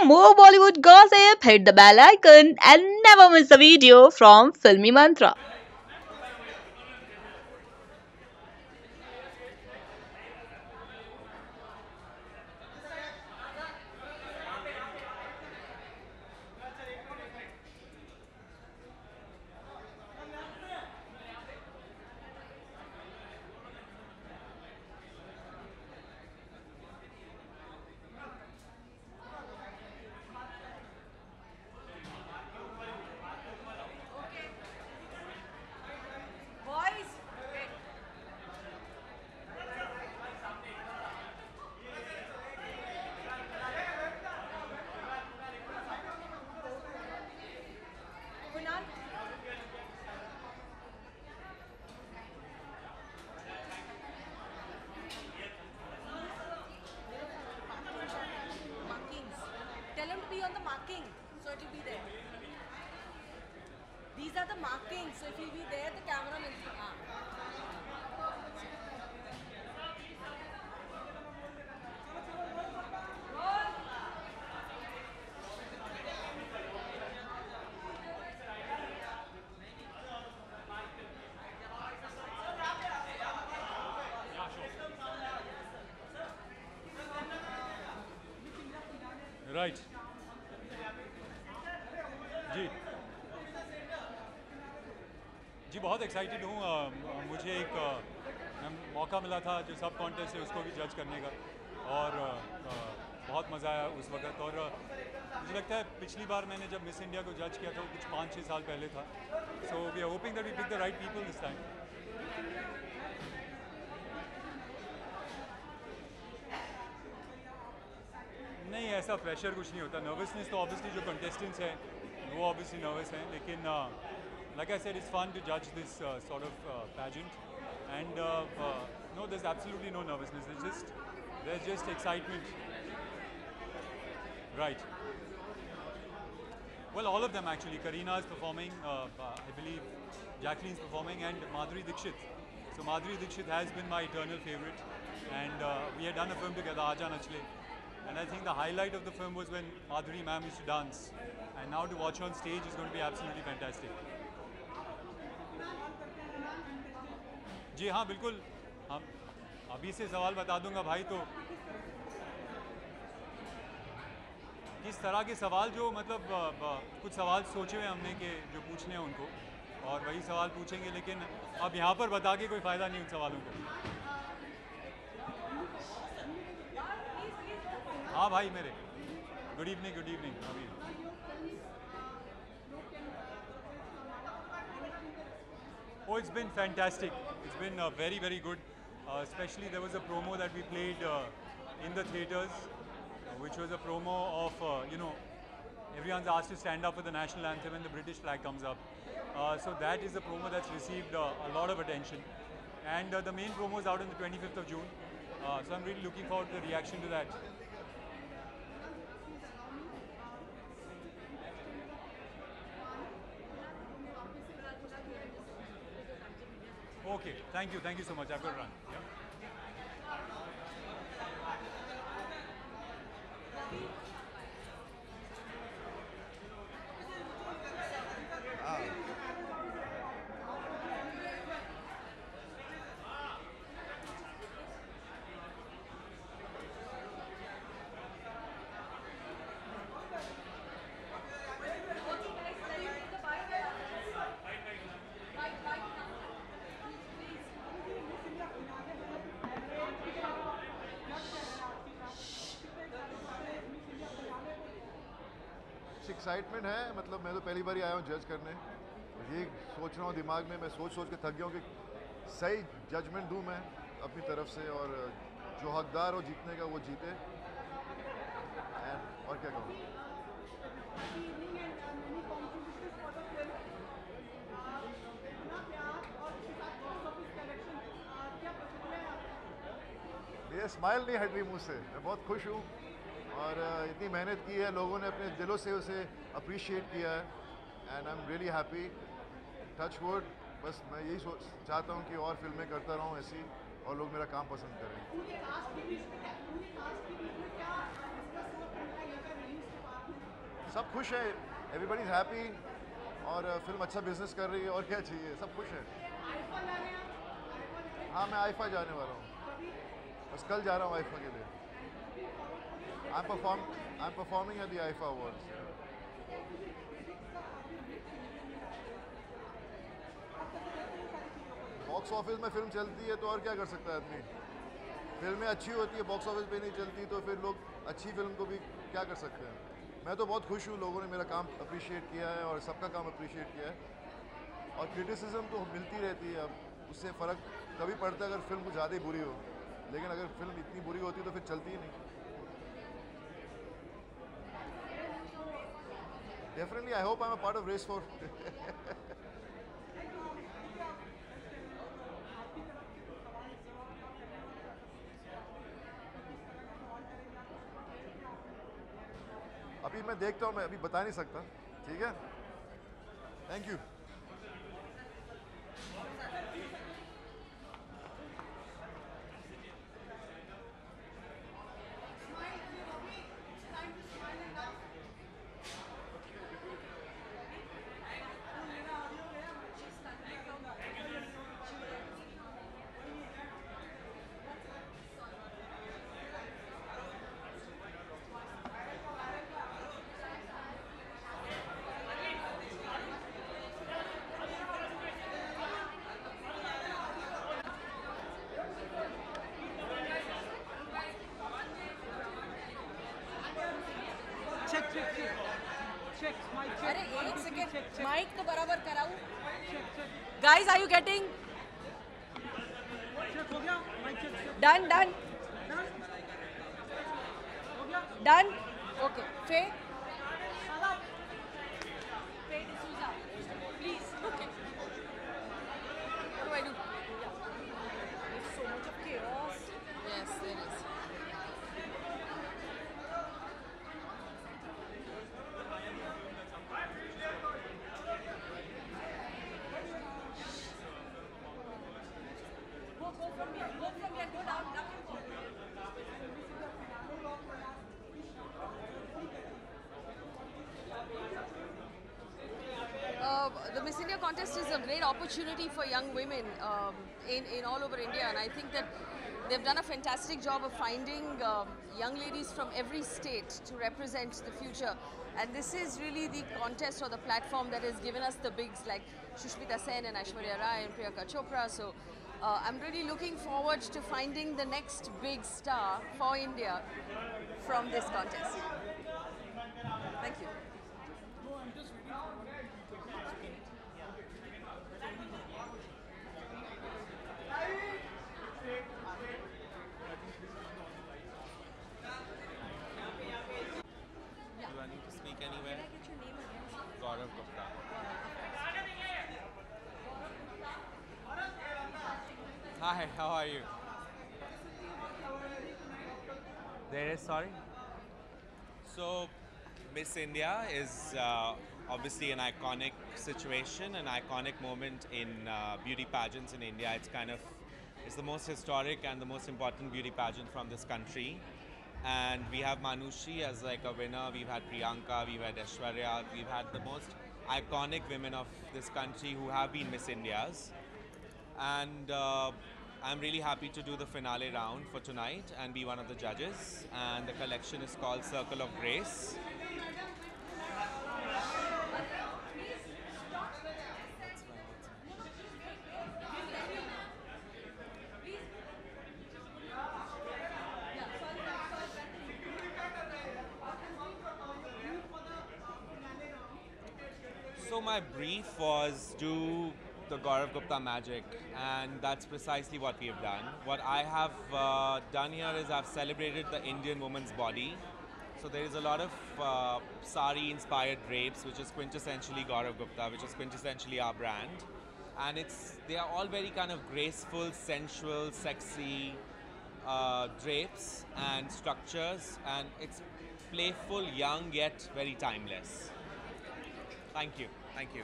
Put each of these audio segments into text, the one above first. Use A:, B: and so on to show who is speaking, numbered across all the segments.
A: more Bollywood gossip, hit the bell icon and never miss a video from Filmy Mantra.
B: Tell him to be on the marking, so it will be there. These are the markings, so if he will be there, the camera will be.
C: Right जी बहुत excited हूँ। मुझे एक मौका मिला था जो सब कॉन्टेस्ट है उसको भी जज करने का और बहुत मज़ा आया उस वक्त। और मुझे लगता है पिछली बार मैंने जब मिस इंडिया को जज किया था वो कुछ 5-6 साल पहले था। So we are hoping that we pick the right people this time. नहीं, ऐसा प्रेशर कुछ नहीं होता। नर्वसनेस तो ऑब्वियसली जो कंटेस्टेंट्स हैं वो ऑब्वियसली नर्वस हैं, लेकिन like I said, it's fun to judge this sort of pageant, and no, there's absolutely no nervousness. There's just excitement. Right. Well, all of them actually. Kareena is performing. I believe Jacqueline's performing, and Madhuri Dixit. So Madhuri Dixit has been my eternal favorite, and we had done a film together, Aaja Nachle, and I think the highlight of the film was when Madhuri ma'am used to dance, and now to watch her on stage is going to be absolutely fantastic. जी हाँ, बिल्कुल। हम अभी से सवाल बता दूंगा भाई, तो किस तरह के सवाल जो मतलब कुछ सवाल सोचे हुए हमने कि जो पूछने हैं उनको, और वही सवाल पूछेंगे, लेकिन अब यहाँ पर बता के कोई फ़ायदा नहीं उन सवालों को। हाँ भाई मेरे, गुड इवनिंग अभी। Oh, it's been fantastic. It's been very, very good. Especially there was a promo that we played in the theatres, which was a promo of, everyone's asked to stand up for the national anthem and the British flag comes up. So that is a promo that's received a lot of attention. And the main promo is out on the 25th of June. So I'm really looking forward to the reaction to that. Okay, thank you so much. I've got to run. Yeah.
D: Excitement है, मतलब मैं तो पहली बार ही आया हूँ जज करने। ये सोच रहा हूँ दिमाग में, मैं सोच के थक गया हूँ कि सही जजमेंट दूँ मैं अपनी तरफ से, और जो हकदार हो जीतने का वो जीते। और क्या कहूँ। ये स्माइल नहीं हट रही मुझ से, मैं बहुत खुश हूँ और इतनी मेहनत की है, लोगों ने अपने दिलों से उसे अप्रिशिएट किया है, and I am really happy. Touch wood, बस मैं यही चाहता हूँ कि और फिल्में करता रहूँ ऐसी, और लोग मेरा काम पसंद करें। सब खुश है, एवरीबडी इज़ हैप्पी और फिल्म अच्छा बिजनेस कर रही है, और क्या चाहिए, सब खुश है। हाँ, मैं आईफा जाने वाला हूँ, बस कल जा रहा हूँ आईफा के लिए। I am performing at the IIFA awards. Box office में फिल्म चलती है तो और क्या कर सकता है आदमी, फिल्में अच्छी होती है, बॉक्स ऑफिस पे नहीं चलती तो फिर लोग अच्छी फिल्म को भी क्या कर सकते हैं। मैं तो बहुत खुश हूँ, लोगों ने मेरा काम अप्रिशिएट किया है और सबका काम अप्रिशिएट किया है, और क्रिटिसिज्म तो मिलती रहती है, अब उससे फ़र्क कभी पड़ता है अगर फिल्म कुछ ज़्यादा ही बुरी हो, लेकिन अगर फिल्म इतनी बुरी होती तो फिर चलती ही नहीं। Definitely I hope I am a part of race for. अभी मैं देखता हूँ, मैं अभी बता नहीं सकता, ठीक है, थैंक यू।
B: अरे एक सेकेंड, माइक तो बराबर कराऊं। Guys, are you getting done? Done, okay. Faye D'Souza, please. Okay. What do I do? There's so much of chaos. Yes, there is. Go from here, go down, The Miss India contest is a great opportunity for young women in all over India, and I think that they've done a fantastic job of finding young ladies from every state to represent the future. And this is really the contest or the platform that has given us the bigs like Shushmita Sen and Aishwarya Rai and Priyanka Chopra. So I'm really looking forward to finding the next big star for India from this contest. Thank you.
E: Do I need to speak anywhere? Gaurav Gupta. Hi, how are you? There is, sorry? So, Miss India is obviously an iconic situation, an iconic moment in beauty pageants in India. It's the most historic and the most important beauty pageant from this country. And we have Manushi as like a winner, we've had Priyanka, we've had Aishwarya, we've had the most iconic women of this country who have been Miss Indias. And I'm really happy to do the finale round for tonight and be one of the judges. And the collection is called Circle of Grace. So my brief was do the Gaurav Gupta magic, and that's precisely what we have done. What I have done here is I've celebrated the Indian woman's body. So there is a lot of sari-inspired drapes, which is quintessentially Gaurav Gupta, which is quintessentially our brand. And they are all very kind of graceful, sensual, sexy drapes and structures, and it's playful, young, yet very timeless. Thank you. Thank you.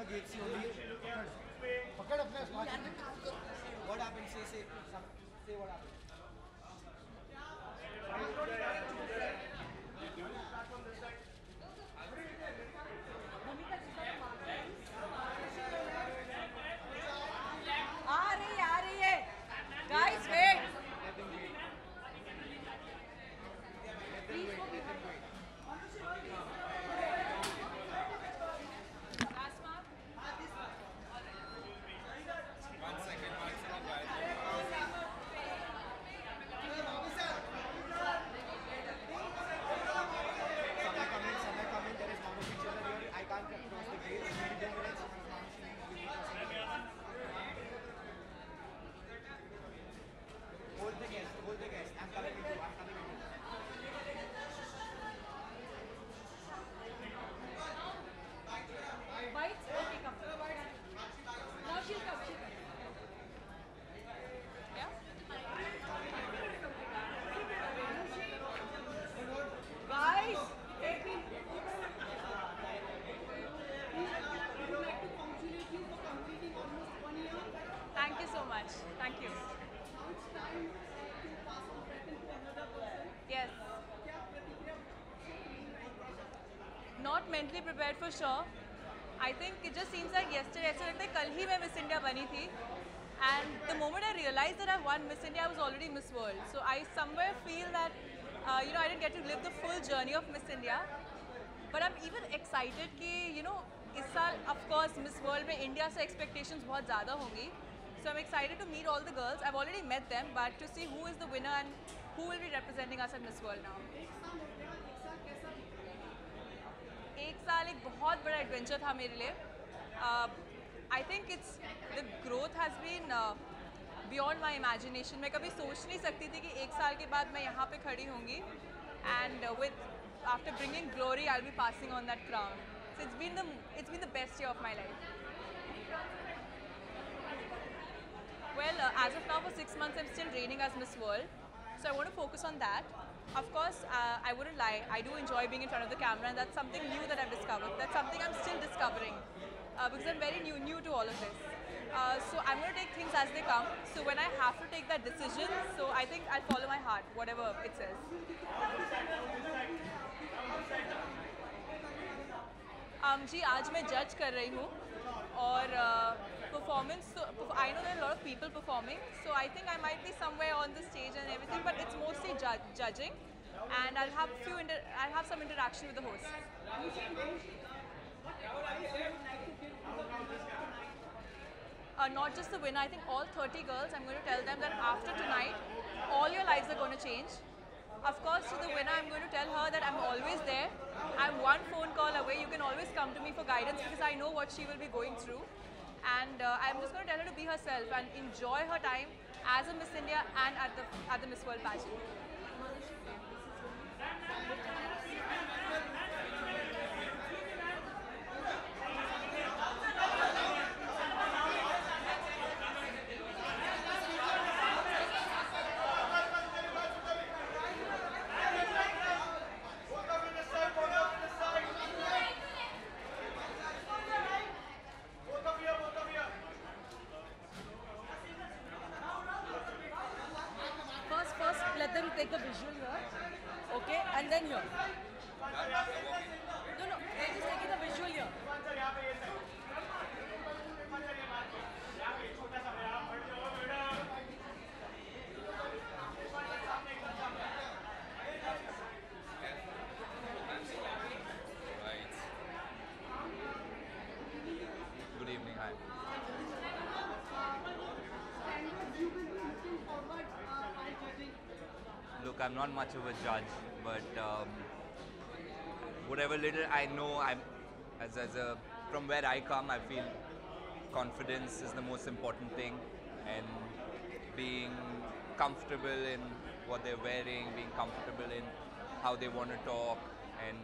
F: against you only.
D: पकड़ अपने smart
F: What happened? Say what happened.
B: आ रही है guys wait
F: Somewhere comment, there is Mama Picture here. I can't cross the gate. Maybe 10 minutes. Hold the guest. I'm coming with you.
B: bites okay come now she'll come yeah guys take me thank you so much thank you yes not mentally prepared for sure I think it just seems like yesterday ऐसा लगता है कल ही मैं Miss India बनी थी and the moment I realized that I won Miss India I was already Miss World so I somewhere feel that I didn't get to live the full journey of Miss India but I'm even excited कि इस साल of course Miss World में India से expectations बहुत ज़्यादा होंगी so I'm excited to meet all the girls I've already met them but to see who is the winner and who will be representing us at Miss World now एक साल एक बहुत बड़ा adventure था मेरे लिए I think it's the growth has been beyond my imagination मैं कभी सोच नहीं सकती थी कि एक साल के बाद मैं यहाँ पे खड़ी होंगी and with after bringing glory I will be passing on that crown so it's been the best year of my life Well, as of now, for 6 months, I'm still training as Miss World. So I want to focus on that. Of course, I wouldn't lie. I do enjoy being in front of the camera, and that's something new that I've discovered. That's something I'm still discovering because I'm very new to all of this. So I'm going to take things as they come. So when I have to take that decision, so I think I'll follow my heart, whatever it says. जी आज मैं जज कर रही हूँ और performance so I know there are a lot of people performing so I think I might be somewhere on the stage and everything but it's mostly judging and I'll have some interaction with the host. Not just the winner, I think all 30 girls, I'm going to tell them that after tonight, all your lives are going to change. Of course, to the winner, I'm going to tell her that I'm always there. I'm one phone call away. You can always come to me for guidance because I know what she will be going through. And I'm just going to tell her to be herself and enjoy her time as a Miss India and at the Miss World pageant. First, let them take the visual here, okay, and then here. No, they're just taking the visual here.
G: Right. Good evening, hi. Look, I'm not much of a judge, but whatever little I know, from where I come, I feel confidence is the most important thing, and being comfortable in what they're wearing, being comfortable in how they want to talk, and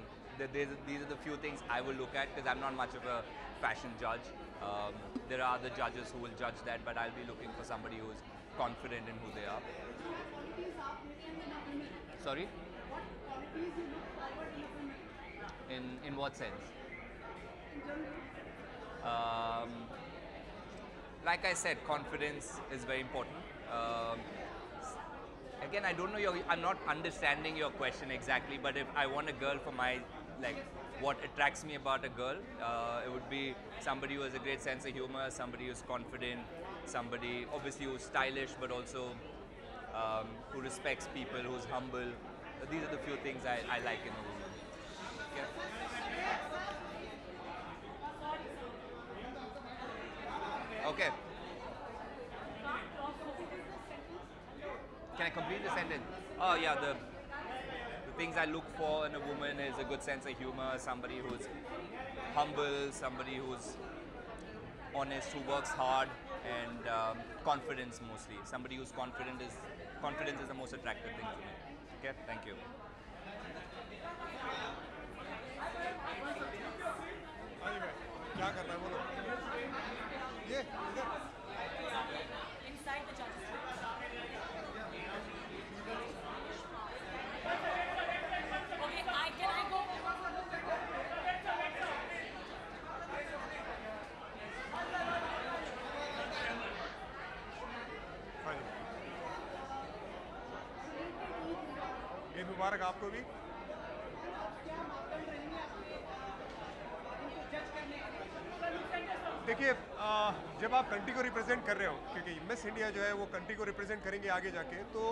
G: these are the few things I will look at because I'm not much of a fashion judge. There are other judges who will judge that, but I'll be looking for somebody who's confident in who they are. Sorry? In what sense? Um, like I said, confidence is very important. Again, I don't know I'm not understanding your question exactly, but if I want a girl for my, like, what attracts me about a girl, it would be somebody who has a great sense of humor, somebody who's confident, somebody obviously who's stylish, but also who respects people, who's humble. These are the few things I like in a woman. Okay. Okay. Can I complete the sentence? Oh yeah, the things I look for in a woman is a good sense of humor, somebody who's humble, somebody who's honest, who works hard, and confidence mostly. Somebody who's confidence is the most attractive thing to me. Okay, thank you.
H: क्या करना है बोलो ये इधर inside the judges okay can I go Eid मुबारक आपको भी देखिए जब आप कंट्री को रिप्रेजेंट कर रहे हो क्योंकि मिस इंडिया जो है वो कंट्री को रिप्रेजेंट करेंगे आगे जाके तो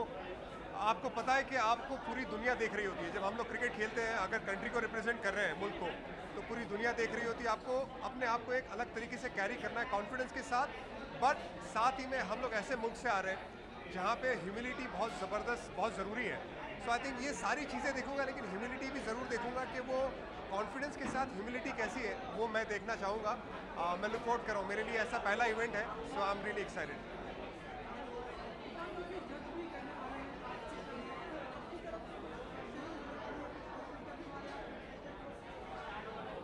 H: आपको पता है कि आपको पूरी दुनिया देख रही होती है जब हम लोग क्रिकेट खेलते हैं अगर कंट्री को रिप्रेजेंट कर रहे हैं मुल्क को तो पूरी दुनिया देख रही होती है आपको अपने आप को एक अलग तरीके से कैरी करना है कॉन्फिडेंस के साथ बट साथ ही में हम लोग ऐसे मुल्क से आ रहे हैं जहाँ पे ह्यूमिलिटी बहुत ज़बरदस्त बहुत ज़रूरी है सो आई थिंक ये सारी चीज़ें देखूंगा लेकिन ह्यूमिलिटी भी ज़रूर देखूंगा कि वो कॉन्फिडेंस के साथ ह्यूमिलिटी कैसी है वो मैं देखना चाहूँगा मैं लुक आउट कर रहा हूँ मेरे लिए ऐसा पहला इवेंट है सो आई एम रियली एक्साइटेड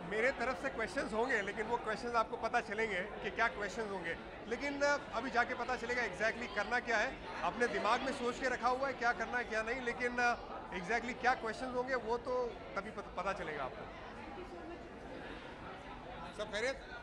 H: मेरे तरफ से क्वेश्चंस होंगे लेकिन वो क्वेश्चंस आपको पता चलेंगे कि क्या क्वेश्चंस होंगे लेकिन अभी जाके पता चलेगा एग्जैक्टली करना क्या है अपने दिमाग में सोच के रखा हुआ है क्या करना है क्या नहीं लेकिन एग्जैक्टली क्या क्वेश्चंस होंगे वो तो तभी पता चलेगा आपको सब खैरियत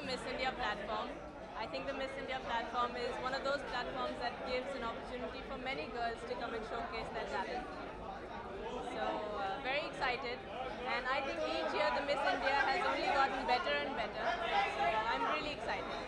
I: Miss India platform. I think the Miss India platform is one of those platforms that gives an opportunity for many girls to come and showcase their talent. So very excited, and I think each year the Miss India has only gotten better and better. So I'm really excited.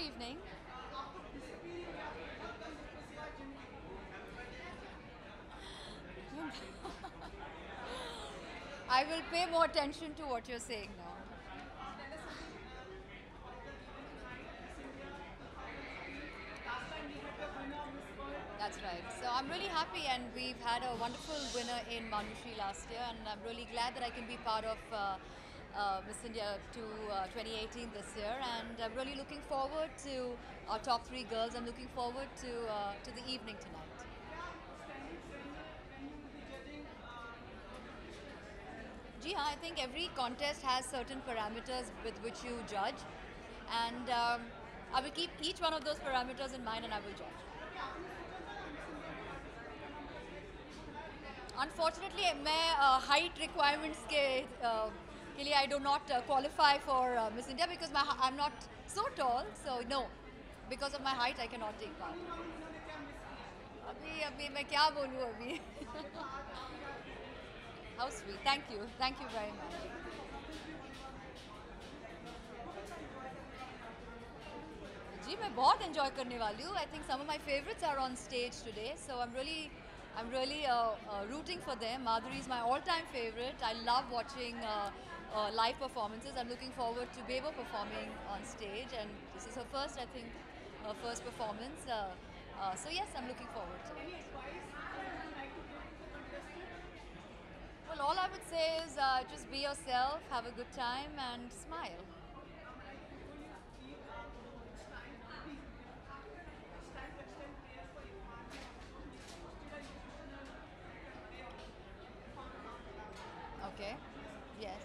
J: evening. I will pay more attention to what you're saying now. That's right. So I'm really happy, and we've had a wonderful winner in Manushree last year, and I'm really glad that I can be part of Miss India 2018 this year, and I'm really looking forward to our top 3 girls. I'm looking forward to the evening tonight. Ji haan, I think every contest has certain parameters with which you judge, and I will keep each one of those parameters in mind, and I will judge. Unfortunately, my height requirements के लिए I do not qualify for Miss India because I'm not so tall. So no, because of my height, I cannot take part. अभी मैं क्या बोलूँ अभी? How sweet. Thank you very much. जी मैं बहुत enjoy करने वाली हूँ. I think some of my favorites are on stage today, so I'm really rooting for them. Madhuri is my all-time favorite. I love watching live performances. I'm looking forward to Bebo performing on stage, and this is her first, I think, first performance. So yes, I'm looking forward to it. Well, all I would say is just be yourself, have a good time, and smile. Okay. Yes.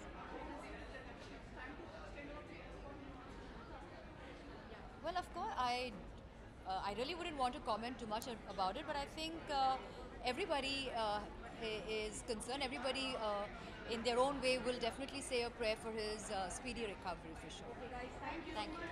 J: Well, of course, I really wouldn't want to comment too much about it, but I think everybody is concerned. Everybody, in their own way, will definitely say a prayer for his speedy recovery for sure. Okay, guys, thank you. Thank you.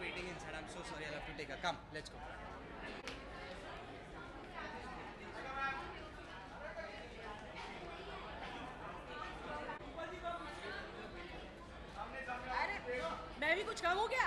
F: Waiting inside. I'm so sorry. I'll have to take her. Come, let's go.
B: अरे मैं भी कुछ कम हो गया